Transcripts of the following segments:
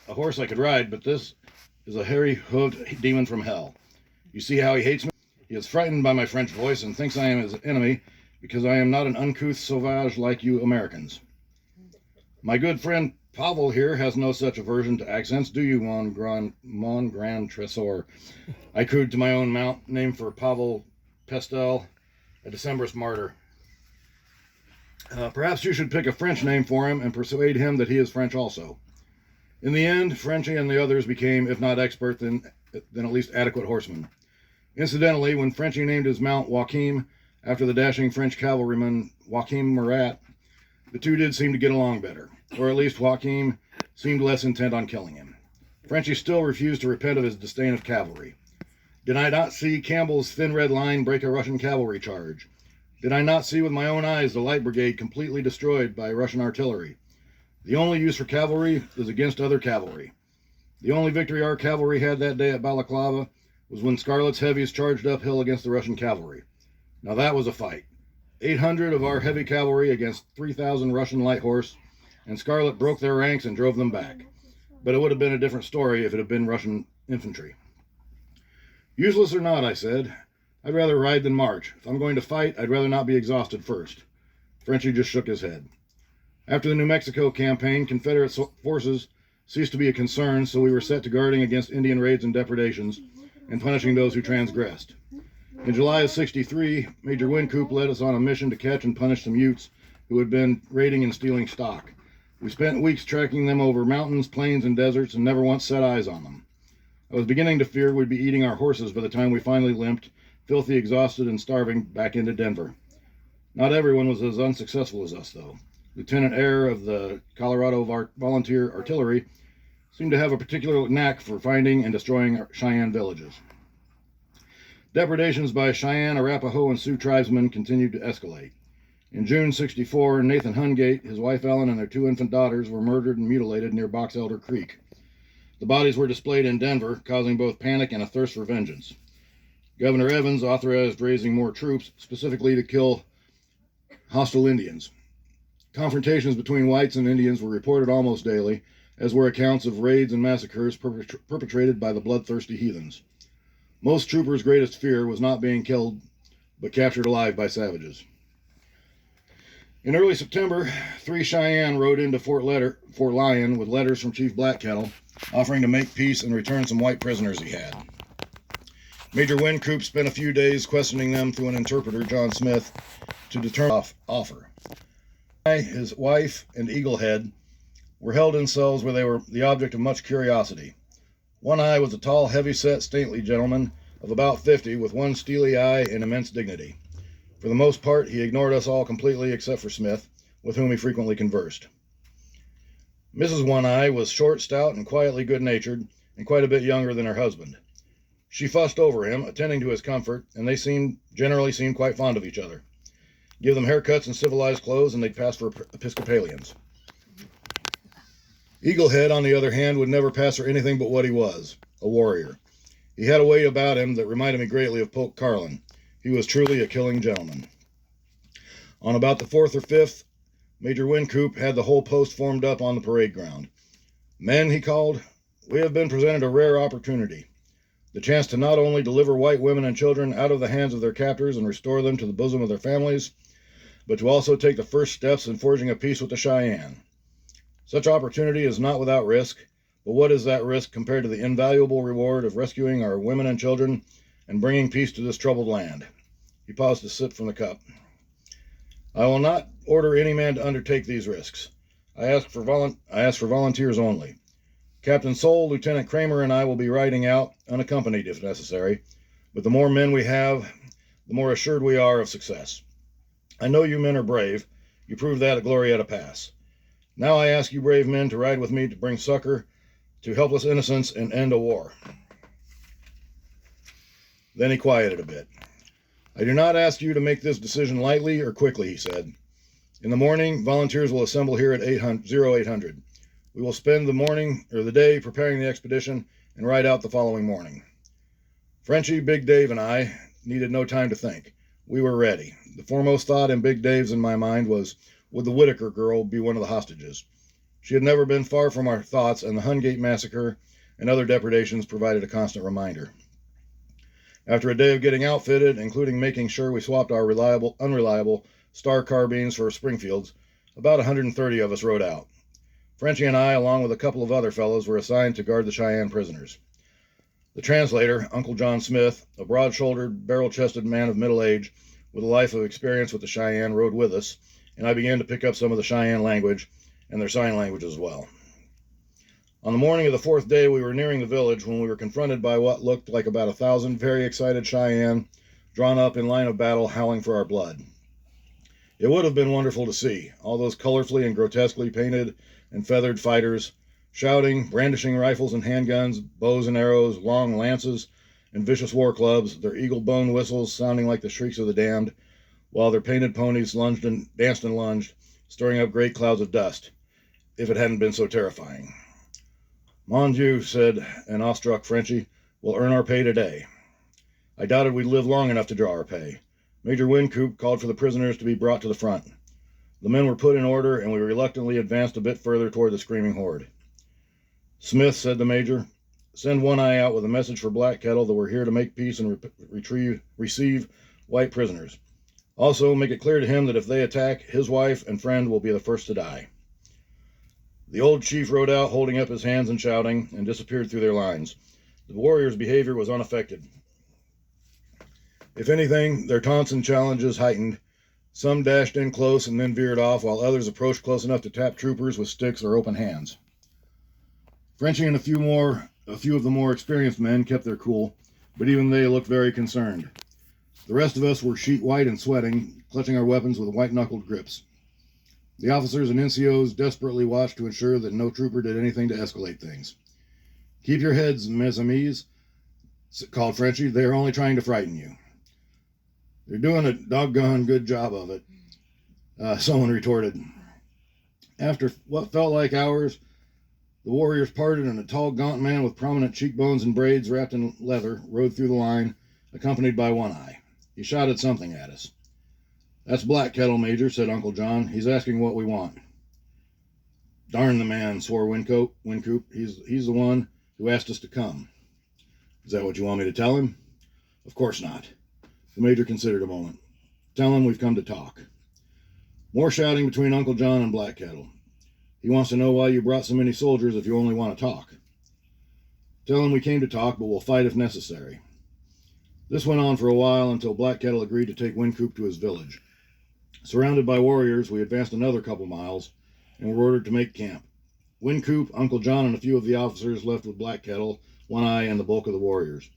a horse I could ride, but this is a hairy-hooved demon from hell. You see how he hates me? He is frightened by my French voice and thinks I am his enemy because I am not an uncouth sauvage like you Americans. My good friend Pavel here has no such aversion to accents, do you, mon grand trésor? I cooed to my own mount, named for Pavel Pestel, a Decembrist martyr. Perhaps you should pick a French name for him and persuade him that he is French also. In the end, Frenchie and the others became, if not expert, then at least adequate horsemen. Incidentally, when Frenchie named his mount Joachim, after the dashing French cavalryman Joachim Murat, the two did seem to get along better, or at least Joachim seemed less intent on killing him. Frenchie still refused to repent of his disdain of cavalry. Did I not see Campbell's thin red line break a Russian cavalry charge? Did I not see with my own eyes the light brigade completely destroyed by Russian artillery? The only use for cavalry is against other cavalry. The only victory our cavalry had that day at Balaclava was when Scarlet's heavies charged uphill against the Russian cavalry. Now that was a fight. 800 of our heavy cavalry against 3,000 Russian light horse, and Scarlet broke their ranks and drove them back. But it would have been a different story if it had been Russian infantry. Useless or not, I said, I'd rather ride than march. If I'm going to fight, I'd rather not be exhausted first. Frenchie just shook his head. After the New Mexico campaign, Confederate forces ceased to be a concern, so we were set to guarding against Indian raids and depredations, and punishing those who transgressed. In July of '63, Major Wynkoop led us on a mission to catch and punish some Utes who had been raiding and stealing stock. We spent weeks tracking them over mountains, plains, and deserts, and never once set eyes on them. I was beginning to fear we'd be eating our horses by the time we finally limped, filthy, exhausted, and starving, back into Denver. Not everyone was as unsuccessful as us, though. Lieutenant Eyre of the Colorado Volunteer Artillery seemed to have a particular knack for finding and destroying Cheyenne villages. Depredations by Cheyenne, Arapaho, and Sioux tribesmen continued to escalate. In June '64, Nathan Hungate, his wife Ellen, and their 2 infant daughters were murdered and mutilated near Box Elder Creek. The bodies were displayed in Denver, causing both panic and a thirst for vengeance. Governor Evans authorized raising more troops, specifically to kill hostile Indians. Confrontations between whites and Indians were reported almost daily, as were accounts of raids and massacres perpetrated by the bloodthirsty heathens. Most troopers' greatest fear was not being killed, but captured alive by savages. In early September, 3 Cheyenne rode into Fort Lyon with letters from Chief Black Kettle, offering to make peace and return some white prisoners he had. Major Wynkoop spent a few days questioning them through an interpreter, John Smith, to determine offer. His wife and Eaglehead were held in cells where they were the object of much curiosity. One Eye was a tall, heavy-set, stately gentleman of about 50, with one steely eye and immense dignity. For the most part, he ignored us all completely except for Smith, with whom he frequently conversed. Mrs. One Eye was short, stout, and quietly good-natured, and quite a bit younger than her husband. She fussed over him, attending to his comfort, and they generally seemed quite fond of each other. Give them haircuts and civilized clothes, and they'd pass for Episcopalians. Eaglehead, on the other hand, would never pass for anything but what he was, a warrior. He had a way about him that reminded me greatly of Polk Carlin. He was truly a killing gentleman. On about the 4th or 5th, Major Wynkoop had the whole post formed up on the parade ground. Men, he called, we have been presented a rare opportunity. The chance to not only deliver white women and children out of the hands of their captors and restore them to the bosom of their families, but to also take the first steps in forging a peace with the Cheyenne. Such opportunity is not without risk, but what is that risk compared to the invaluable reward of rescuing our women and children and bringing peace to this troubled land? He paused to sip from the cup. I will not order any man to undertake these risks. I ask for volunteers only. Captain Soule, Lieutenant Kramer, and I will be riding out, unaccompanied if necessary, but the more men we have, the more assured we are of success. I know you men are brave. You proved that at Glorieta Pass. Now I ask you brave men to ride with me to bring succor to helpless innocents and end a war. Then he quieted a bit. I do not ask you to make this decision lightly or quickly, he said. In the morning, volunteers will assemble here at 0800. We will spend the day preparing the expedition and ride out the following morning. Frenchie, Big Dave, and I needed no time to think. We were ready. The foremost thought in Big Dave's and my mind was, would the Whitaker girl be one of the hostages? She had never been far from our thoughts, and the Hungate massacre and other depredations provided a constant reminder. After a day of getting outfitted, including making sure we swapped our unreliable Star carbines for Springfields, about 130 of us rode out. Frenchie and I, along with a couple of other fellows, were assigned to guard the Cheyenne prisoners. The translator, Uncle John Smith, a broad-shouldered, barrel-chested man of middle age with a life of experience with the Cheyenne, rode with us, and I began to pick up some of the Cheyenne language and their sign language as well. On the morning of the fourth day, we were nearing the village when we were confronted by what looked like about 1,000 very excited Cheyenne drawn up in line of battle, howling for our blood. It would have been wonderful to see all those colorfully and grotesquely painted and feathered fighters, shouting, brandishing rifles and handguns, bows and arrows, long lances, and vicious war clubs, their eagle bone whistles sounding like the shrieks of the damned, while their painted ponies danced and lunged, stirring up great clouds of dust, if it hadn't been so terrifying. Mon Dieu, said an awestruck Frenchie, we'll earn our pay today. I doubted we'd live long enough to draw our pay. Major Wynkoop called for the prisoners to be brought to the front. The men were put in order, and we reluctantly advanced a bit further toward the screaming horde. Smith, said the major, send One Eye out with a message for Black Kettle that we're here to make peace and receive white prisoners. Also, make it clear to him that if they attack, his wife and friend will be the first to die. The old chief rode out, holding up his hands and shouting, and disappeared through their lines. The warriors' behavior was unaffected. If anything, their taunts and challenges heightened. Some dashed in close and then veered off, while others approached close enough to tap troopers with sticks or open hands. Frenchie and a few of the more experienced men kept their cool, but even they looked very concerned. The rest of us were sheet white and sweating, clutching our weapons with white-knuckled grips. The officers and NCOs desperately watched to ensure that no trooper did anything to escalate things. Keep your heads, mes amis, called Frenchie. They are only trying to frighten you. They're doing a doggone good job of it, someone retorted. After what felt like hours, the warriors parted, and a tall, gaunt man with prominent cheekbones and braids wrapped in leather rode through the line, accompanied by One Eye. He shouted something at us. That's Black Kettle, Major, said Uncle John. He's asking what we want. Darn the man, swore Wynkoop. He's the one who asked us to come. Is that what you want me to tell him? Of course not. The major considered a moment. Tell him we've come to talk. More shouting between Uncle John and Black Kettle. He wants to know why you brought so many soldiers if you only want to talk. Tell him we came to talk, but we'll fight if necessary. This went on for a while until Black Kettle agreed to take Wynkoop to his village. Surrounded by warriors, we advanced another couple miles and were ordered to make camp. Wynkoop, Uncle John, and a few of the officers left with Black Kettle, One Eye, and the bulk of the warriors.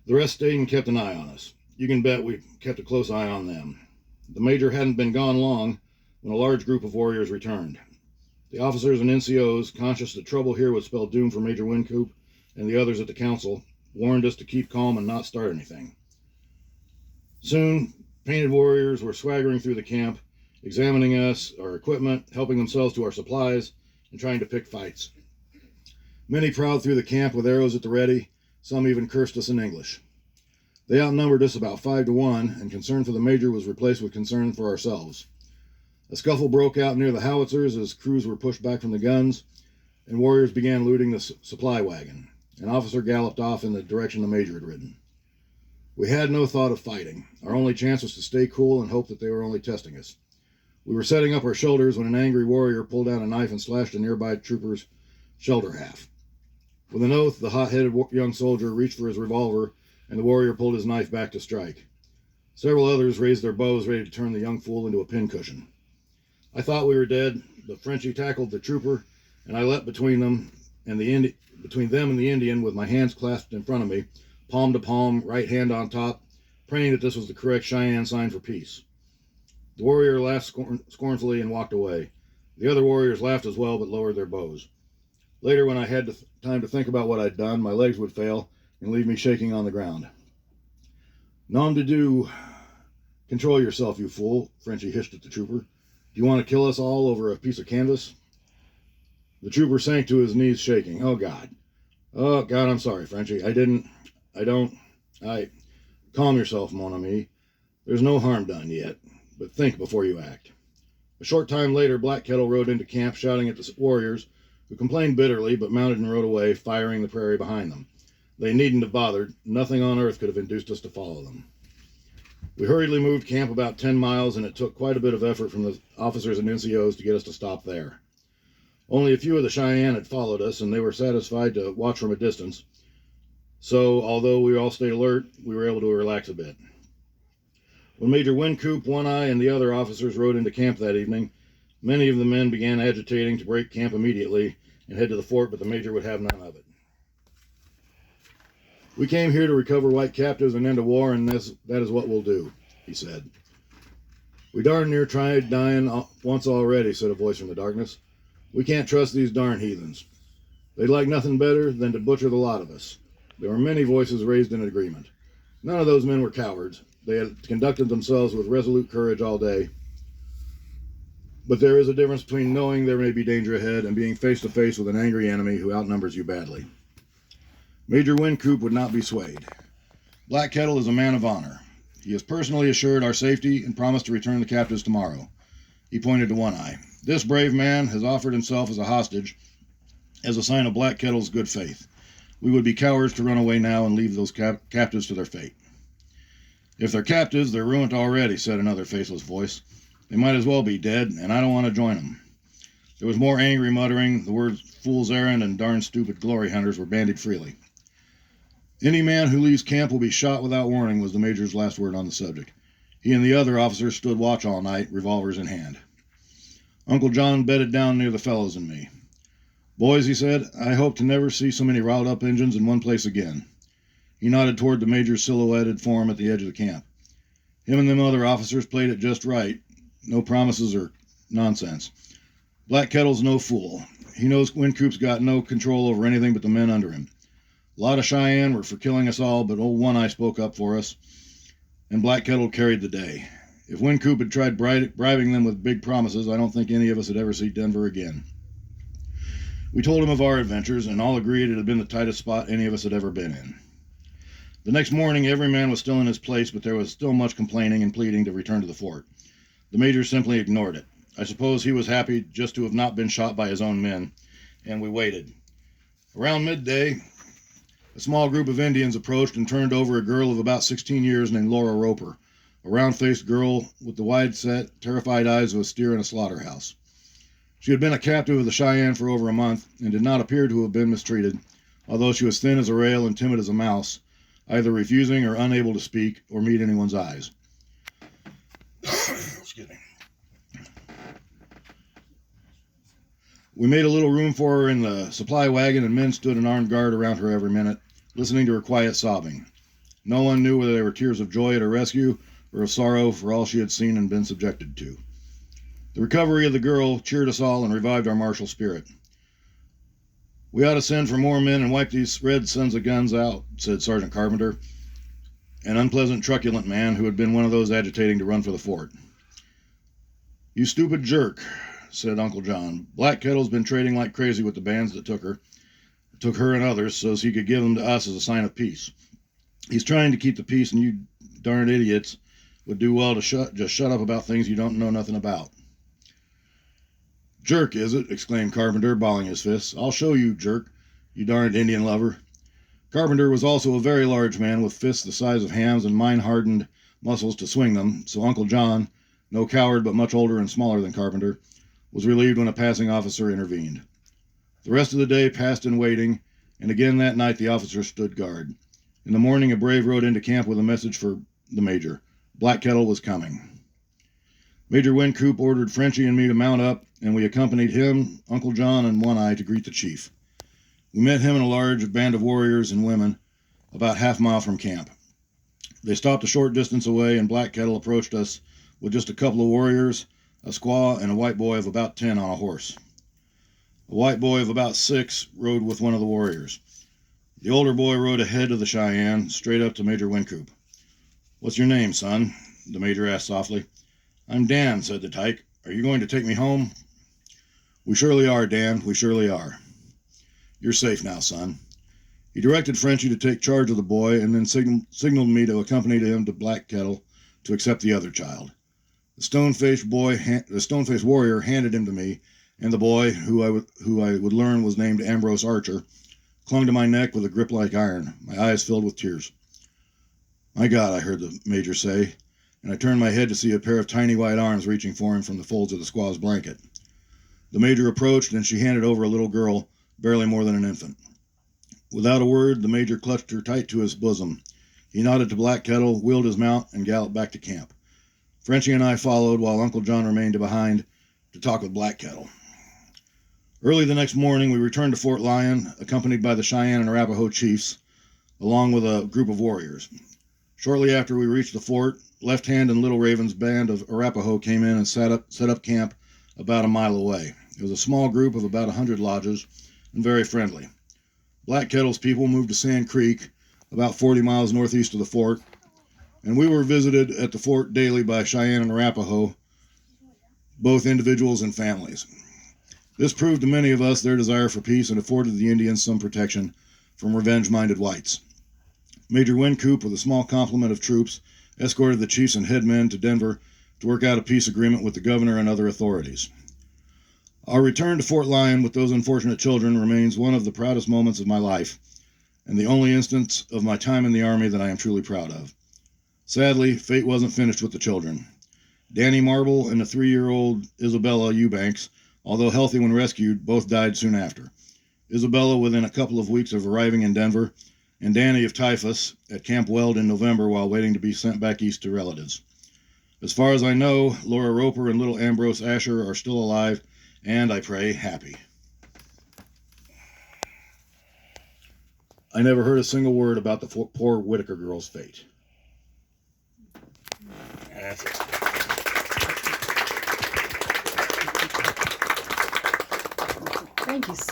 The rest stayed and kept an eye on us. You can bet we kept a close eye on them. The major hadn't been gone long when a large group of warriors returned. The officers and NCOs, conscious that trouble here would spell doom for Major Wynkoop and the others at the council, warned us to keep calm and not start anything. Soon, painted warriors were swaggering through the camp, examining us, our equipment, helping themselves to our supplies, and trying to pick fights. Many prowled through the camp with arrows at the ready. Some even cursed us in English. They outnumbered us about 5 to 1, and concern for the major was replaced with concern for ourselves. A scuffle broke out near the howitzers as crews were pushed back from the guns, and warriors began looting the supply wagon. An officer galloped off in the direction the major had ridden. We had no thought of fighting. Our only chance was to stay cool and hope that they were only testing us. We were setting up our shoulders when an angry warrior pulled out a knife and slashed a nearby trooper's shoulder half. With an oath, the hot-headed young soldier reached for his revolver, and the warrior pulled his knife back to strike. Several others raised their bows, ready to turn the young fool into a pincushion. I thought we were dead, but Frenchie tackled the trooper, and I leapt between them and the Indian with my hands clasped in front of me, palm to palm, right hand on top, praying that this was the correct Cheyenne sign for peace. The warrior laughed scornfully and walked away. The other warriors laughed as well, but lowered their bows. Later, when I had time to think about what I'd done, my legs would fail and leave me shaking on the ground. Nom de Dieu. Control yourself, you fool, Frenchie hissed at the trooper. Do you want to kill us all over a piece of canvas? The trooper sank to his knees, shaking. Oh, God, I'm sorry, Frenchie. Calm yourself, mon ami. There's no harm done yet, but think before you act. A short time later, Black Kettle rode into camp shouting at the warriors, who complained bitterly but mounted and rode away, firing the prairie behind them. They needn't have bothered. Nothing on earth could have induced us to follow them. We hurriedly moved camp about 10 miles, and it took quite a bit of effort from the officers and NCOs to get us to stop there. Only a few of the Cheyenne had followed us, and they were satisfied to watch from a distance. So, although we all stayed alert, we were able to relax a bit. When Major Wincoop, One Eye, and the other officers rode into camp that evening, many of the men began agitating to break camp immediately and head to the fort, but the Major would have none of it. "We came here to recover white captives and end a war, and that is what we'll do," he said. "We darn near tried dying once already," said a voice from the darkness. "We can't trust these darn heathens. They'd like nothing better than to butcher the lot of us." There were many voices raised in agreement. None of those men were cowards. They had conducted themselves with resolute courage all day. But there is a difference between knowing there may be danger ahead and being face to face with an angry enemy who outnumbers you badly. Major Wincoop would not be swayed. "Black Kettle is a man of honor. He has personally assured our safety and promised to return the captives tomorrow." He pointed to One Eye. "This brave man has offered himself as a hostage as a sign of Black Kettle's good faith. We would be cowards to run away now and leave those captives to their fate." "If they're captives, they're ruined already," said another faceless voice. "They might as well be dead, and I don't want to join them." There was more angry muttering. The words "fool's errand" and "darn stupid glory hunters" were bandied freely. "Any man who leaves camp will be shot without warning," was the Major's last word on the subject. He and the other officers stood watch all night, revolvers in hand. Uncle John bedded down near the fellows and me. "Boys," he said, "I hope to never see so many riled up Injuns in one place again." He nodded toward the Major's silhouetted form at the edge of the camp. "Him and them other officers played it just right. No promises or nonsense. Black Kettle's no fool. He knows Wincoop's got no control over anything but the men under him. A lot of Cheyenne were for killing us all, but old One Eye spoke up for us, and Black Kettle carried the day. If Wincoop had tried bribing them with big promises, I don't think any of us would ever see Denver again." We told him of our adventures, and all agreed it had been the tightest spot any of us had ever been in. The next morning, every man was still in his place, but there was still much complaining and pleading to return to the fort. The Major simply ignored it. I suppose he was happy just to have not been shot by his own men, and we waited. Around midday, a small group of Indians approached and turned over a girl of about 16 years named Laura Roper, a round-faced girl with the wide-set, terrified eyes of a steer in a slaughterhouse. She had been a captive of the Cheyenne for over a month and did not appear to have been mistreated, although she was thin as a rail and timid as a mouse, either refusing or unable to speak or meet anyone's eyes. Excuse me. We made a little room for her in the supply wagon, and men stood an armed guard around her every minute, listening to her quiet sobbing. No one knew whether they were tears of joy at her rescue or of sorrow for all she had seen and been subjected to. The recovery of the girl cheered us all and revived our martial spirit. "We ought to send for more men and wipe these red sons of guns out," said Sergeant Carpenter, an unpleasant, truculent man who had been one of those agitating to run for the fort. "You stupid jerk," said Uncle John. "Black Kettle's been trading like crazy with the bands that took her and others, so he could give them to us as a sign of peace. He's trying to keep the peace, and you darned idiots would do well to just shut up about things you don't know nothing about." "Jerk, is it?" exclaimed Carpenter, balling his fists. "I'll show you, jerk, you darned Indian lover." Carpenter was also a very large man with fists the size of hams and mine-hardened muscles to swing them, so Uncle John, no coward but much older and smaller than Carpenter, was relieved when a passing officer intervened. The rest of the day passed in waiting, and again that night the officer stood guard. In the morning a brave rode into camp with a message for the Major. Black Kettle was coming. Major Wincoop ordered Frenchie and me to mount up, and we accompanied him, Uncle John, and One Eye to greet the chief. We met him and a large band of warriors and women about half-mile from camp. They stopped a short distance away, and Black Kettle approached us with just a couple of warriors, a squaw, and a white boy of about 10 on a horse. A white boy of about 6 rode with one of the warriors. The older boy rode ahead of the Cheyenne, straight up to Major Wincoop. "What's your name, son?" the Major asked softly. "I'm Dan," said the tyke. "Are you going to take me home?" "We surely are, Dan, we surely are." "You're safe now, son." He directed Frenchie to take charge of the boy and then signaled me to accompany him to Black Kettle to accept the other child. The stone-faced warrior handed him to me, and the boy, who I would learn was named Ambrose Archer, clung to my neck with a grip like iron, my eyes filled with tears. "My God," I heard the major say, and I turned my head to see a pair of tiny white arms reaching for him from the folds of the squaw's blanket. The major approached, and she handed over a little girl, barely more than an infant. Without a word, the major clutched her tight to his bosom. He nodded to Black Kettle, wheeled his mount, and galloped back to camp. Frenchie and I followed, while Uncle John remained behind to talk with Black Kettle. Early the next morning, we returned to Fort Lyon, accompanied by the Cheyenne and Arapaho chiefs, along with a group of warriors. Shortly after we reached the fort, Left Hand and Little Raven's band of Arapaho came in and set up camp about a mile away. It was a small group of about 100 lodges and very friendly. Black Kettle's people moved to Sand Creek, about 40 miles northeast of the fort, and we were visited at the fort daily by Cheyenne and Arapaho, both individuals and families. This proved to many of us their desire for peace and afforded the Indians some protection from revenge-minded whites. Major Wincoop, with a small complement of troops, escorted the chiefs and headmen to Denver to work out a peace agreement with the governor and other authorities. Our return to Fort Lyon with those unfortunate children remains one of the proudest moments of my life, and the only instance of my time in the Army that I am truly proud of. Sadly, fate wasn't finished with the children. Danny Marble and the 3-year-old Isabella Eubanks, although healthy when rescued, both died soon after. Isabella within a couple of weeks of arriving in Denver, and Danny of typhus at Camp Weld in November while waiting to be sent back east to relatives. As far as I know, Laura Roper and little Ambrose Asher are still alive, and I pray happy. I never heard a single word about the poor Whitaker girl's fate. That's it. Thank you so